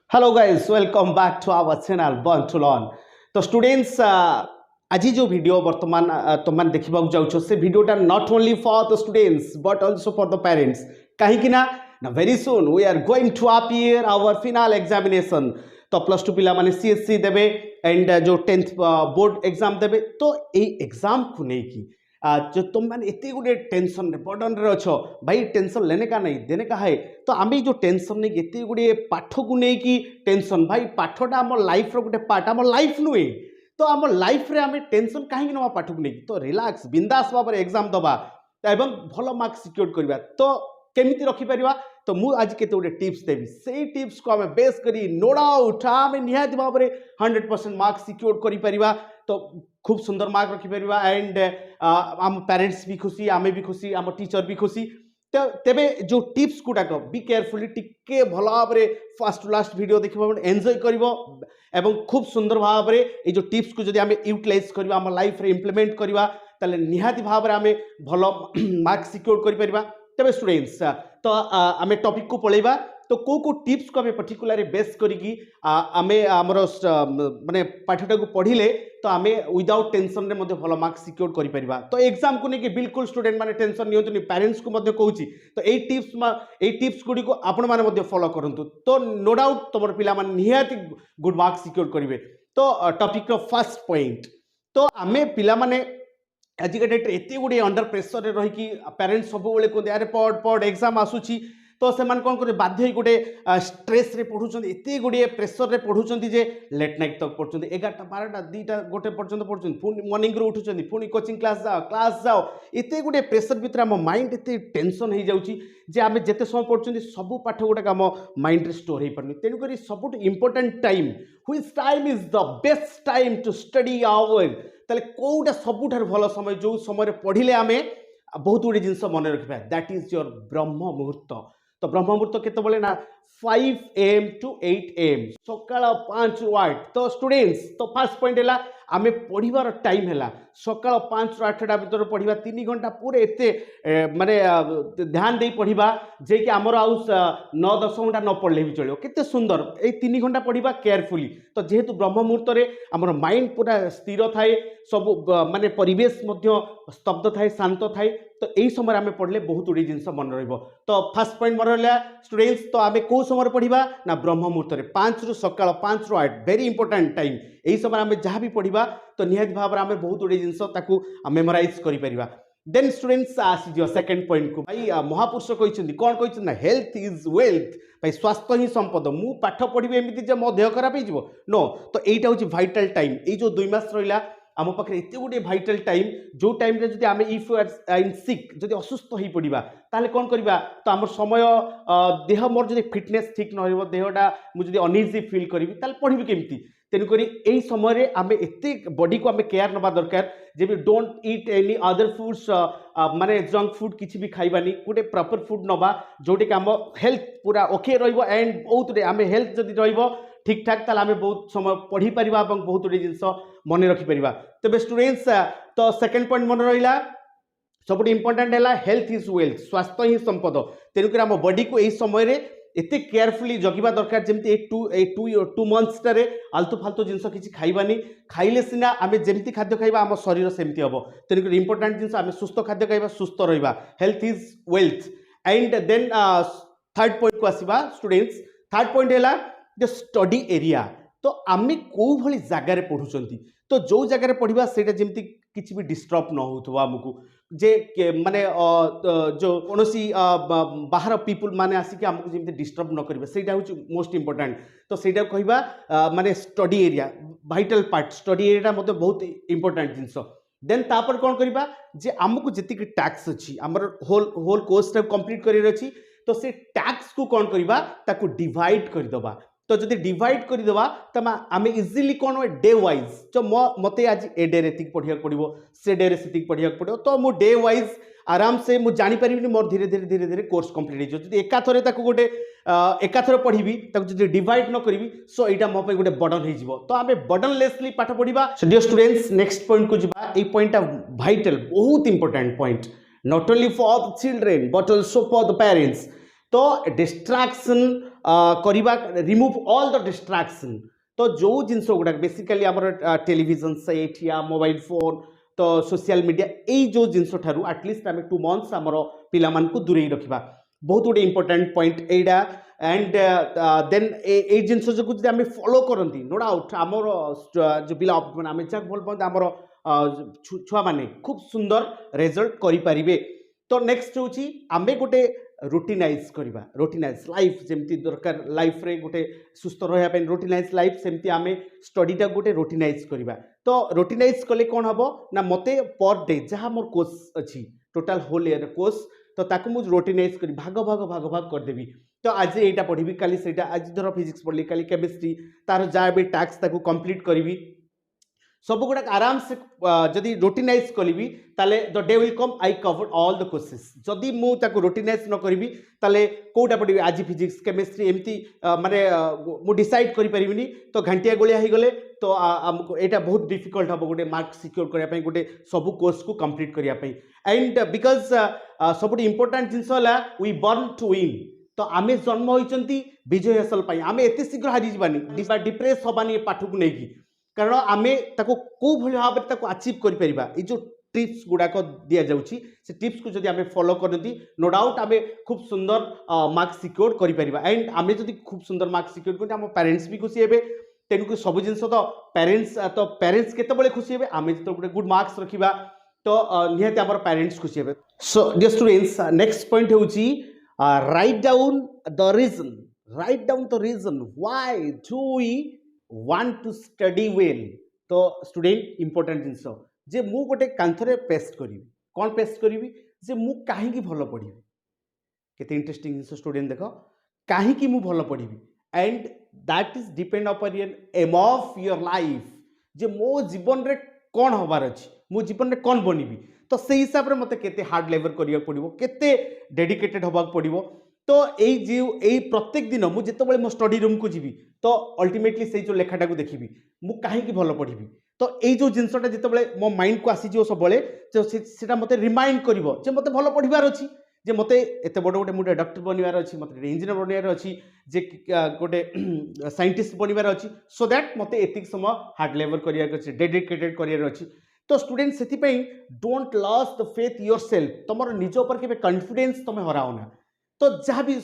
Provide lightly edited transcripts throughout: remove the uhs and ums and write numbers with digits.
Hello guys, welcome back to our channel burn to learn. तो students, आज जो video बर्तमान तुम देखा जाऊँ से वीडियोटा not only for the students but also for the parents. कहीं ना very soon we are going to appear our final examination. तो +2 पिला माने सीएससी देबे एंड जो 10th बोर्ड एग्जाम देबे। तो ये एग्जाम को नहीं जो तुम मैंने इतने गुटे टेंशन बर्डन रे अच्छो भाई, टेंशन लेने का नहीं देने का है। तो आम जो टेंशन नहीं इतने गुटे पाठ को लेकिन टेंशन, भाई पाठटा आम लाइफ रो गोटे पार्ट, आम लाइफ नुहे। तो आम लाइफ रे आम टेंशन कहीं नवा पाठ को लेकिन। तो रिलैक्स बिंदास भाव में एग्जाम दबा एवं भल मार्क सिक्योर करवा। तो केमिति रखिपर। तो मुझे आज केते गोटे टिप्स देवी, से टिप्स को आम बेस करी नो डाउट आम निहाती भाव में 100% मार्क सिक्योर करिपरिबा। तो खूब सुंदर मार्क रखिपर एंड आम पेरेंट्स भी खुशी, आमे भी खुशी, आम टीचर भी खुशी। तो तेबे जो टिप्स गुड़ाक बी केयरफुली टिके भल भाव में फास्ट टू लास्ट वीडियो देखा एंजॉय कर खूब सुंदर भाव में ये जो टिप्स को जब आम यूटिलाइज करवा आम लाइफ रे इम्प्लीमेंट करवा ताले निहाती भाव में आम भल मार्क सिक्योर करिपरिबा। तेबे स्टूडेंट्स, तो आम टॉपिक को पलैबा। तो को टिप्स को आम पर्टिकुलर बेस करी आम आमर माने पाठटा को पढ़िले तो आम विदाउट टेंशन रे मध्य भल मार्क सिक्योर करिपरिबा। तो एग्जाम को लेकिन बिल्कुल स्टूडेंट माने टेंशन नियंतुनी, पेरेंट्स को मध्य कहूची। तो ये टिप्स गुडी को आपण माने मध्य फॉलो करंतु। तो नो डाउट तुम पिला माने निहाती गुड मार्क सिक्योर करिवे। तो टॉपिक रो फर्स्ट पॉइंट, तो आम पिला माने आज का डेट एत गुड़े अंडर प्रेसर रही पेरेंट्स सब कहते अरे पढ़ एग्जाम आसूची। तो से कौन कर बाध्य गोटे स्ट्रेस रे पढ़ुं, एत गुड़े प्रेसर रे पढ़ुं जे लेट नाइट तक पढ़ुं, 11टा 12टा 2टा गोटे पर्यटन पढ़ुं, पुणी मॉर्निंग रू उठुं, पुणी कोचिंग क्लास जाओ एत गुड़े प्रेसर भितर आम माइंड एत टेंशन हो जाऊँगी जे आम जिते समय पढ़ुं सब पाठ गुड़ाक आम माइंड रे स्टोर हो पारे। तेणुक सब important time which time is the best time to study hour. ताले कोटा सबुठार भल समय जो समय पढ़िले आम बहुत गुड़े जिनस मन रखा, दैट इज योर ब्रह्म मुहूर्त। तो ब्रह्म मुहूर्त केतबले ना 5 AM to 8 AM, सकाळ 5 ରୁ 8। तो स्टूडेंट्स, तो फर्स्ट पॉइंट है आम पढ़ार टाइम है सकाळ 5 ରୁ 8टा भर पढ़ा 3 घंटा पूरे एत माने ध्यान दे पढ़ा जे कि आमर आउ 9-10 घंटा न पढ़ले भी चलो। केते सुंदर ये 3 घंटा पढ़ा केयरफुली। तो जेहेतु ब्रह्म मुहूर्त रे आमर माइंड पूरा स्थिर थाए, सब माने परिवेश मध्य स्तब्ध थाए, शांत थाए। तो यही समय आम पढ़ले बहुत गुड़ी जिनस मन रही। तो फर्स्ट पॉइंट मन रहा स्टूडेंट्स, तो आम कौ समय पढ़ा ना ब्रह्म मुहूर्त रे 5 ରୁ सकाळ 5 ରୁ 8 वेरी इंपोर्टेंट टाइम। यही समय आम जहाँ भी पढ़ा तो निहाती भाव में आम बहुत गुड़ी जिनस मेमोराइज करिपरिबा। देन स्टूडेंट्स आसीज सेकंड पॉइंट को, भाई महापुरुष कहते कौन कहते ना हेल्थ इज वेल्थ, भाई स्वास्थ्य ही संपद। मु पाठ पढ़ी एमती जे मो देह खराब हो नो। तो यहाँ हूँ भाइटाल टाइम, ये जो 2 मास रहा आम पाखे एत गुटे भाइटाल टाइम जो टाइम रे जदि आम इफ इन सिक जदि असुस्थ हो पड़ा ताले कौन करवा। तो आम समय देह मोर जदि फिटनेस ठीक न देहटा मुझे अनइजी फिल करी ताले पढ़ी केमती। तेणुक यही समय आम एत बॉडी को आम केयर नवा दरकार जे भी don't eat any other foods माने जंक फूड किसी भी खाइबानी, गोटे प्रॉपर फूड नवा जोटे कि आम हेल्थ पूरा ओके रहिबो एंड बहुत आम हेल्थ जदि रहिबो ठीक ठाक ताले आम बहुत समय पढ़ी परिबा और बहुत गुड़े जिनस मन रखिपर। तेज स्टूडेंट्स, तो सेकंड पॉइंट मन रहा सब इंपोर्टेंट है हेल्थ इज वेल्थ, स्वास्थ्य ही संपद। तेणुक आम बॉडी को यही समय एत केयरफुली जगिबा दरकार जमी 2 मंथ्स आलतू फालतू जिनस किसी खाइबानी, खाइले सिना आम जमी खाद्य खाइबा आम शरीर सेमती हम। तेणुक इंपोर्टेंट जिनस आम सुस्थ खाद्य खाइबा, सुस्थ रहिबा, health is wealth. And then third point को आसीबा स्टूडेंट्स, थर्ड पॉइंट है द स्टडी एरिया। तो आम कौ भली जगार पढ़ुंट, तो जो जगार पढ़ा से जमी किसी भी डिस्टर्ब न हो आमको जे माने जो कौन बाहर पीपुल माने आसिक आमको जमी डिस्टर्ब न करेंगे से मोस्ट इंपोर्टेंट। तो सहीटा कहवा माने study area vital part, study area मतलब बहुत इंपोर्टेंट जिनस। देन तापर कौन करवा जे आमको जी टैक्स अच्छी आमर होल कोर्स कंप्लीट कर अच्छी, तो से टैक्स को कौन करवा ताकू डिवाइड करदे। तो जब डिवाइड करदेवा तो आम इजिली कौन डे वाइज जो मत आज ए डे रे पढ़ा पड़ो से डे से पढ़ा पड़ो। तो मु डे वाइज आराम से मुझे जापर मोर धीरे धीरे धीरे धीरे कोर्स कंप्लीट हो एकाथरे गोटे एकाथर पढ़ी जो डिवाइड न करी सो यहाँ मो गोटे बर्डन हो। तो आम बर्डनलेसली पाठ पढ़ा। डियर स्टूडेंट्स, नेक्स्ट पॉइंट को जावा। ये पॉइंटा भाइटाल बहुत important point not only for the children but also for the parents. तो डिस्ट्रैक्शन करवा रिमूव ऑल द डिस्ट्रैक्शन तो जो जिनस गुड़ा बेसिकली आमर टेलीविजन सेट या मोबाइल फोन तो सोशल मीडिया यही जो जिनस ठारू एटलिस्ट आम 2 months आमर पिला मानकु दूरे रखा बहुत गुटे important point Etah and then ए जिनस जो आम फॉलो करती नो डाउट आमर जो पिला आम जहाँ भल पाते आमर छुआ मैंने खूब सुंदर रिजल्ट करें तो नेक्स्ट हूँ आम गोटे रूटिनाइज करवा रूटिनाइज लाइफ जमती दरकार लाइफ रे गोटे सुस्थ रहा रूटिनाइज लाइफ सेमती आम स्टडीटा गोटे रूटिनाइज करवा तो रूटिनाइज कले कौन हम ना मते पर डे जहाँ मोर कोर्स अच्छी टोटाल होल ईयर कोर्स तो ताकू मुझे रूटिनाइज कर भाग भाग भाग भाग करदेवी तो आज यहाँ पढ़ी काली से आज धर फिजिक्स पढ़ी काली केमिस्ट्री तार जहाँ भी टास्क ताकू कंप्लीट करी सब गुड़ाक आराम से जदि रूटिनाइज करी ताले the day will come I cover all the courses जदि मुझे रूटिनाइज न करी ताले कोटा पढ़ी आज फिजिक्स केमिस्ट्री एमती माने मु डिसाइड करी तो घंटिया गोलिया हो गले तो आमको यहाँ बहुत डिफिकल्ट हम गोटे मार्क सिक्योर करने गोटे सब कोर्स को कंप्लीट करने एंड बिकज सब important things we burn to win तो आम जन्म होती विजय हासिल आम एत शीघ्र हारी जावानी डिप्रेस हबानी पाठ को लेकिन कारण आम कौ भाव में आचिव कर जो टिप्स गुड़ाक दि जाऊँगी से टिप्स को जब आम फॉलो करती नो डाउट आम खूब सुंदर मार्क्स सिक्योर कर एंड आम जो खूब सुंदर मार्क्स सिक्योर कर आम पेरेंट्स भी खुशी हे तेणुक सब जिन तो पेरेंट्स केतबले खुशी हे आम जो गोटे गुड मार्क्स रखा तो निहाती आम पेरेंट्स खुशी हे so dear students next point हूँ write down the reason why do we want to study well तो स्टूडेंट इंपोर्टेंट जिनस जे मु गोटे कांथरे पेस्ट करी कौन पेस्ट करी जे मु कहीं भल पढ़ी केते इंटरेस्टिंग जिनस स्टूडेंट देख कहीं मु भल पढ़ी and that is depend upon an aim of your life जे मो जीवन रे कौन हबार अच्छी मो जीवन रे कौन बनबी तो से हिसाब से मत केते हार्ड लेबर करिया पड़िबो केते डेडिकेटेड हबाक पड़िबो तो यही प्रत्येक दिन मुझे जिते मो स्टडी रूम को जीवी तो अल्टीमेटली से जो लेखाटा को देखी मु कहीं भल पढ़ी तो यही जो जिनसटा जिते मो माइंड को आसीज सब मत रिमाइंड कर मत भल पढ़ार अच्छी जे मत एत बड़ गोटे मुझे डॉक्टर बनवार अच्छी मत इंजीनियर बनवार अच्छी जे गोटे साइंटिस्ट बनवार अच्छी सो दैट मत एतिक समय हार्ड लेबर करार अच्छे डेडिकेटेड करार अच्छी तो स्टूडेंट से don't loss the faith your self तुम निज उपर के कॉन्फिडेंस तुम हराओना तो जहाँ भी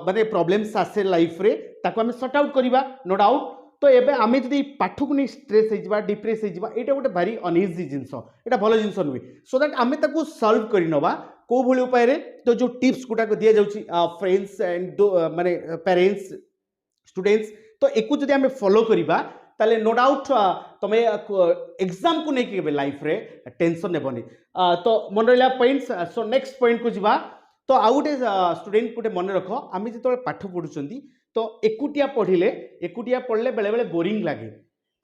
माने प्रॉब्लम्स आसे लाइफ रे ताको आम सॉर्ट आउट करवा नो डाउट तो एबे आम जब पाठ को नहीं स्ट्रेस हो डिप्रेस हो यहाँ गोटे भारी अनइजी जिनस यहाँ भल जिनस नुहे सो दैट आम सल्व कर नवा कौ भाई उपाय तो जो टिप्स गुटाक दि जाऊँगी फ्रेंड्स एंड माने पेरेंट्स स्टूडेंट्स तो एक जब आम फॉलो करवा ताले नो डाउट तुम एग्जाम को लेकिन लाइफ रे टेंशन नेबनी तो मन रहा पॉइंट्स सो नेक्स्ट पॉइंट को जीवा तो आउ गोटे स्टूडेंट गोटे मन रख आम जो पाठ पढ़ुं तो एकुटिया पढ़ले बेले बेले बोरिंग लगे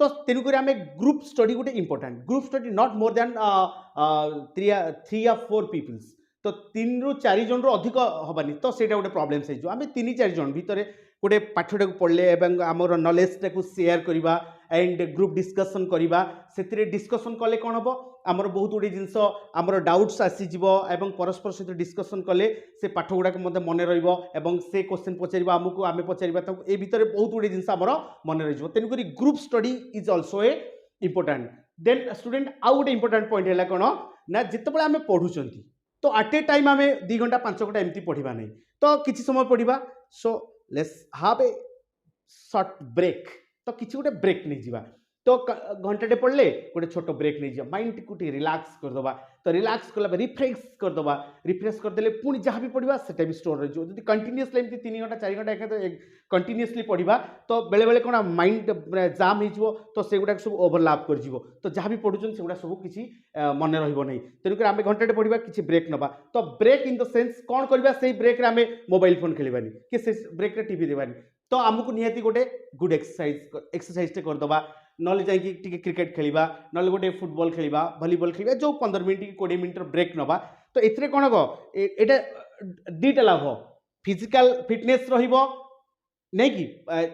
तो तेणुक आम ग्रुप स्टडी गोटे important group study not more than 3 या 4 पीपल्स तो 3 ରୁ 4 जन अधिक हबानी तो से गोटे प्रोब्लेम हो आम 3-4 जन भितर गोटे पाठटा पढ़ले आमर नॉलेजटा को शेयर करवा एंड ग्रुप डिस्कशन करवा से डिस्कशन कले कौन हम आमर बहुत गुड़ी जिनस आमर डाउट्स आसीज एवं परस्पर सहित डिस्कशन कले से पाठ गुड़ाक मत मन रही से क्वेश्चन पचार आमको आम पचार ए भितर बहुत गुड़ी जिनस आमर मन रही तेणुक group study is also a important then student आउ गोटे इंपोर्टेंट पॉइंट है कौन ना जिते आम पढ़ुं तो एट ए टाइम आम 2 घंटा 5 घंटा एमती पढ़ा नहीं तो किसी समय पढ़ा so let's have a short break तो किसी गोटे ब्रेक नहीं जावा तो घंटाटे पढ़ले गोटे छोट ब्रेक नहीं जावा माइंड को रिलैक्स करदे तो रिलैक्स कला रिफ्रेश करदे रिफ्रेश करदे पुणी जहाँ भी पढ़ा से भी स्टोर रही जो कंटिन्यूअसली एमती 3 घंटा 4 घंटा एक कंटिन्यूअसली पढ़ा तो बेले बेले कौन माइंड जाम हो तो से गुड़ाक सब ओवरलैप कर तो जहाँ भी पढ़ुं से गुड़ा सब किसी मन रही तेणुक आम घंटाटे पढ़ा किसी ब्रेक नवा तो ब्रेक इन द सेन्स कौन करवा से ब्रेक आम मोबाइल फोन खेलवानी कि से ब्रेक टीवी देवानी तो आमको निहाती गोटे गुड एक्सरसाइज करदे ना जाकि क्रिकेट खेलवा ना गोटे फुटबॉल खेलवा भलीबॉल खेलवा जो 15 मिनट कि 20 मिनट ब्रेक नवा तो एथरे कौन हम ये 2टा लाभ फिजिकल फिटनेस रहिबो नहीं कि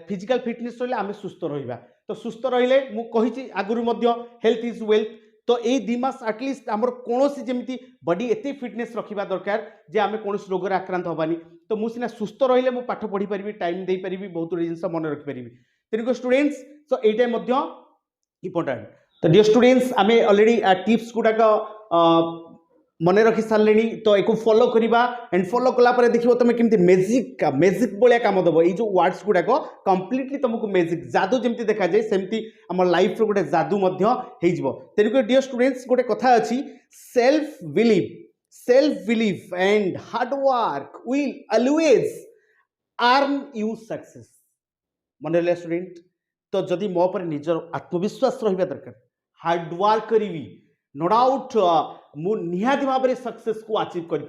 फिजिकल फिटनेस रही आम सुस्थ रहा तो सुस्थ रहिले मु कहिछि आगुरु मध्य हेल्थ इज वेल्थ तो ये 2 मास एटलिस्ट आमर कौन जमी बॉडी एत फिटनेस रखा दरकार जे आम कौन रोग आक्रांत हबानी तो मुझे सुस्थ रही मुझे पाठ पढ़ी पारि टाइम दे पारि बहुत गुड जिन मन रखिपारि तेणुक स्टूडेंट्स सो यहाँ इम्पोर्टाट तो डियर स्टूडेंट्स आम अलरेडी टिप्स गुड़ाक मन रखी सारे तो एक फॉलो करवा एंड फॉलो कलापर देखो तुम केमती मेजिक मेजिक भाया कम दब ये जो वर्ड्स गुड़ाक कंप्लीटली तुमको मेजिक जादू जमी देखा जाए सेमती आम लाइफ रो गोटे जादू तेणुक डियर स्टूडेंट्स गोटे कथा अच्छी self believe and hard work will always earn you success मन रहा स्टूडेंट तो जदि मो पर निजर आत्मविश्वास रहा दरकार हार्ड वर्क करी नो डाउट मु निहाती भाव में सक्सेस को अचीव करें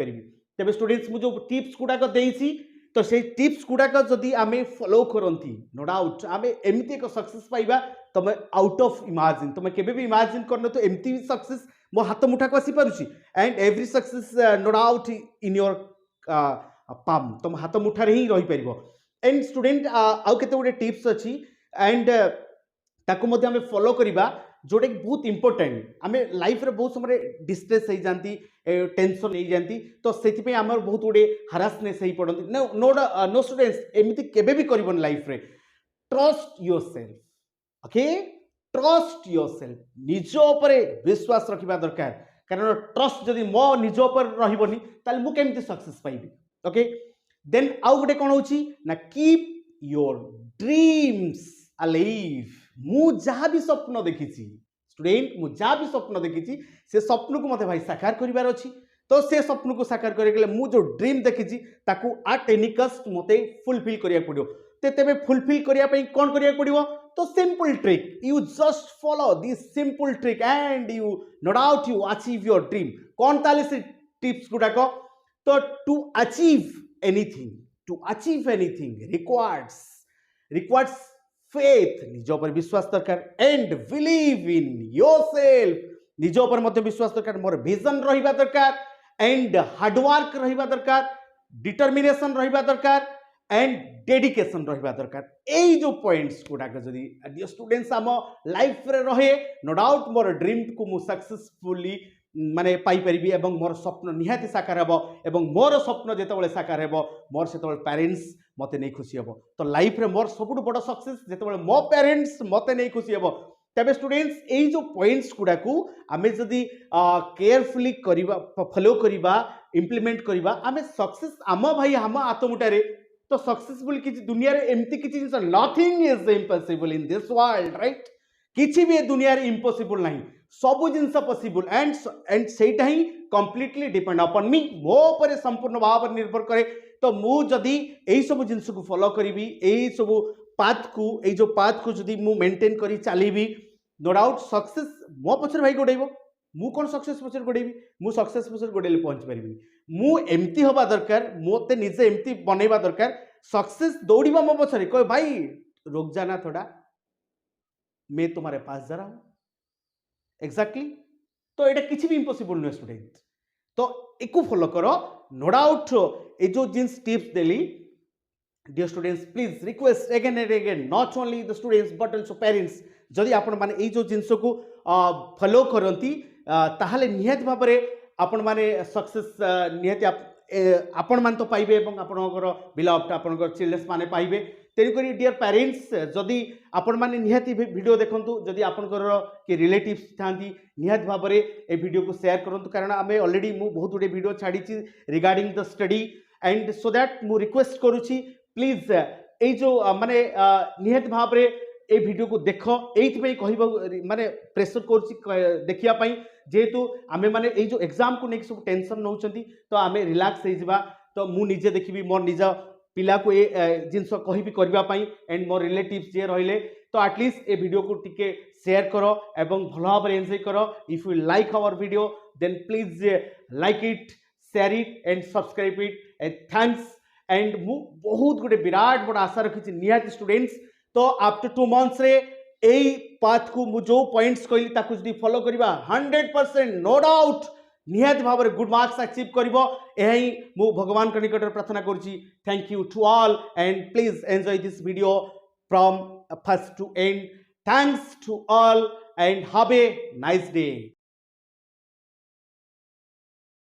तेज स्टूडेंट्स मुझे टिप्स गुड़ाक देसी तो से टिप्स गुड़ाक जदि आम फॉलो करती नो डाउट आम एमती एक सक्सेस पाइबा तुम आउट ऑफ इमेजिन तुम केबे भी इमेजिन करन तो एमती भी सक्सेस मो हाथ मुठा को आसी पारुछि and every success no doubt in your palm तुम हाथ मुठार ही रही पारिबो एंड स्टूडेंट आउ केते गुडे टिप्स अछि एंड ताकू मध्ये आम फॉलो करबा जोटा कि बहुत इंपोर्टेंट आम लाइफ रे बहुत समय डिस्ट्रेस हो जाती टेंशन हो जाती तो से आम बहुत गुड़े हारासनेस हो पड़ती नो स्टूडेंट्स एमती केबे भी करबन लाइफ रे trust your self okay trust your self निज उपरे विश्वास रखा दरकार कारण ट्रस्ट जदि मो निज उपर रही ताल मु केमती सक्सेस पाइबी ओके देन आउ गोटे कौन होची ना कीप योर ड्रीम्स अलाइव मु जहाँ भी स्वप्न देखी स्टूडेंट मु जहाँ भी स्वप्न देखी से स्वप्न को मत भाई साकार करार अच्छी तो से स्वप्न को साकार करके मु जो ड्रीम देखी ताकू एट एनी कस्ट मते फुलफिल करिया पड़ो तेबे फुलफिल करने कौन करिया पड़ो तो simple trick you just follow this simple trick and you no doubt you achieve your dream कौन ताले से टिप्स गुड़ाक तो to achieve anything requires faith निज पर विश्वास दरकार एंड बिलीव इन योरसेल्फ निज पर मध्य विश्वास दरकार मोर विजन रहिबा दरकार एंड हार्डवर्क रहिबा दरकार डिटर्मिनेशन रहिबा दरकार एंड डेडिकेशन रहिबा दरकार एई जो पॉइंट्स गुड़ाक जदि डियर स्टूडेंट्स आम लाइफ रे रहे नो डाउट मोर ड्रीम को मु सक्सेसफुली माने पाई परिबी एवं मोर स्वप्न निहाती साकार हेबो एवं मोर स्वप्न जेतेबेले साकार हेबो मोर सेतेबेले पेरेंट्स मते नहीं खुशी हेबो तो लाइफ रे मोर सबुठ बड़ सक्सेस जेतेबेले मो पेरेंट्स मते नहीं खुशी हेबो तबे स्टूडेंट्स एई जो पॉइंट्स गुडाकू आमे जदि केयरफुली करिबा फॉलो करिबा इंप्लीमेंट करिबा आमे सक्सेस आम भाई आम आत्ममुटारे तो सक्सेसफुल किछि दुनिया रे एम्ति किछि जिंस nothing is impossible in this world right किछि भी दुनिया रे इम्पॉसिबल नहीं सबु जिनस पॉसिबल एंड सेटा ही कंप्लीटली डिपेंड अपॉन मी मो पर संपूर्ण भाव निर्भर करे तो मु जदि एई सब जिनस को फॉलो करिवि एई सब पाथ को जदि मु मेंटेन करी चलीबी नो डाउट सक्सेस मो पछर भाई गोडेबो मु कोन सक्सेस पछर गोडेबी मु सक्सेस पछर गोडेले पहुंच परिबी मु एमती होबा दरकार मोते निजे एमती बनेबा दरकार सक्सेस दौड़ीबा मो पछरे कहे भाई रुक जाना थोड़ा मैं तुम्हारे पास जा रहा हूं एग्जैक्टली तो ये किसी भी इम्पॉसिबल नुहे स्टूडेंट तो एक फॉलो करो नो डाउट ये जो जिन्स tips daily dear students please request again and again not only the students but also parents जदि आपण माने ये जो जिनस को फॉलो करती ताहले निहाती भाव में आपण माने सक्सेस निहाती आपण मान तो पाइबे एवं आपणकर बिलव्ड आपणकर चिल्ड्रेन्स माने पाइबे तेणुक डियर पेरेंट्स जदि आपण माने निहाती वीडियो देखंतु जदि आपणकर कि रिलेटिव्स थांती निहाती भाव में ए वीडियो को शेयर करंतु कारण आमे ऑलरेडी मु बहुत गुडे वीडियो छाड़ी regarding the study and so that मु रिक्वेस्ट करूची प्लीज ए जो माने निहाती भाव में ए वीडियो को देख ये माने प्रेसर कर देखिया जेहेतु आमे माने ए जो एग्जाम को लेकिन सब टेंशन नौ तो आमे रिलैक्स हो जावा तो मु निजे देखी मोर निज पिला को ए जिनस कहि करने एंड मोर रिलेटिव्स जे रहिले तो एटलिस्ट ए वीडियो को टिके शेयर करो एवं भल भाव एंजॉय करो if you like our video then please like it share it and subscribe it and thanks and मु बहुत गोटे विराट बड़ा आशा रखी निहाती स्टूडेंट्स तो आफ्टर 2 months रे एई पाथ को मु जो पॉइंट्स कहली ताकु जदी फॉलो करिबा 100% नो डाउट निहाती भाव में गुड मार्क्स अचीव करिवो एही मु भगवान के निकट प्रार्थना करूची thank you to all and please enjoy this video from first to and thanks to all and have a nice day.